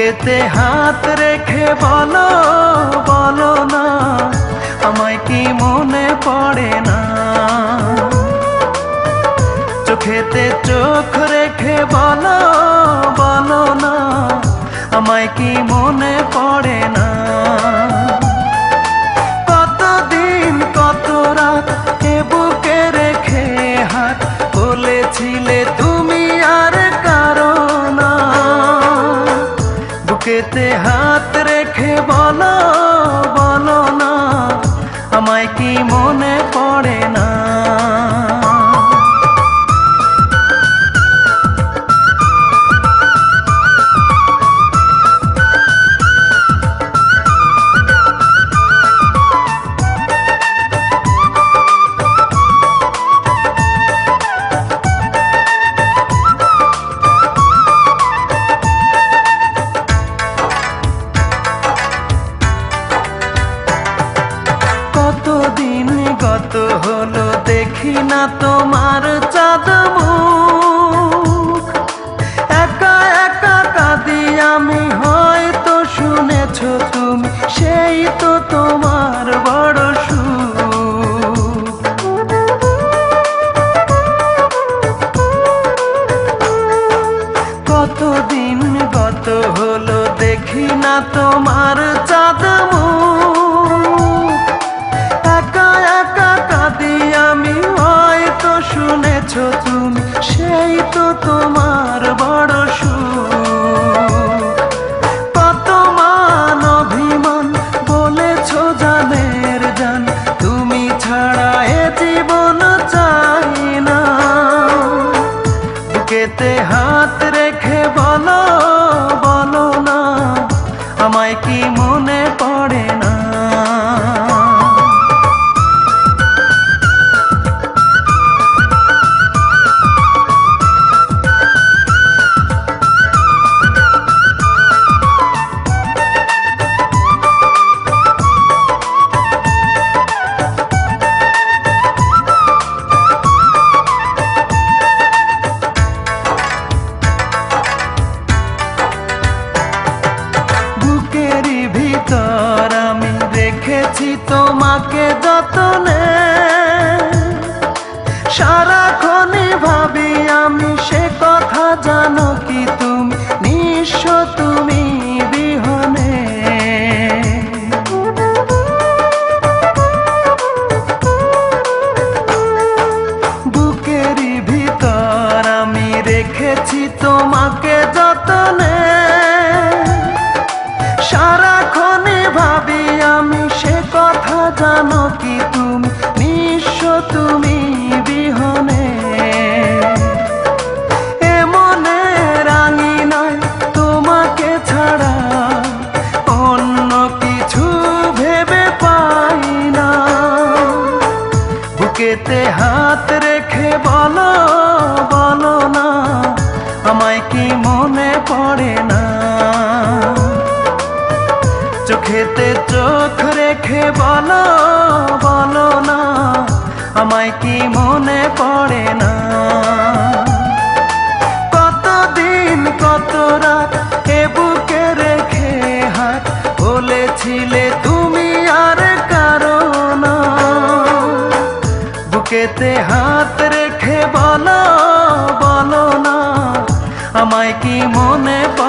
বুকেতে হাত রেখে বলো বলো না, আমায় কি মনে পড়ে না? চোখেতে চোখ রেখে বলো বলো না, আমায় কি মনে পড়ে না? কতদিন কত রাত এ বুকে রেখে হাত বলেছিলে তুমি আর কারো না। বুকেতে হাত রেখে বলো বলো না, আমায় কি মনে পড়ে না? কতদিন গত হলো দেখি না তোমার চাঁদ মুখ, একা একা কাঁদি আমি, হয়তো শুনেছ তুমি, সেই তো তোমার বড় সুখ। কতদিন গত হলো দেখি না তোমার চাঁদ মুখ, একা একা কাঁদি আমি, হয়তো শুনেছ তুমি, সেই তো তোমার বড় সুখ। কত মান অভিমান বলেছ জানের জান, তুমি ছাড়া এ জীবন চাই না। বুকেতে হাত রেখে বলো বলো না, আমায় কি মনে পড়ে না? বুকেরই ভিতর আমি রেখেছি তোমাকে যতনে, সারাক্ষণই ভাবি আমি সে কথা, জানো কি তুমি নিঃস্ব তুমি বিহনে। বুকেরই ভিতর আমি রেখেছি তোমাকে যতনে, সারাক্ষণই ভাবি আমি সে কথা, জানো কি তুমি নিঃস্ব তুমি বিহনে। এ মনে রাঙি নাই তোমাকে ছাড়া, অন্য কিছু ভেবে পাই না। বুকেতে হাত রেখে বলো বলো না, আমায় কি মনে পড়ে না? চোখেতে চোখ রেখে বলো বলো না, আমায় কি মনে পড়ে না? কতদিন কত রাত এ বুকে রেখে হাত বলেছিলে তুমি আর কারো না। বুকেতে হাত রেখে বলো বলো না, আমায় কি মনে পড়ে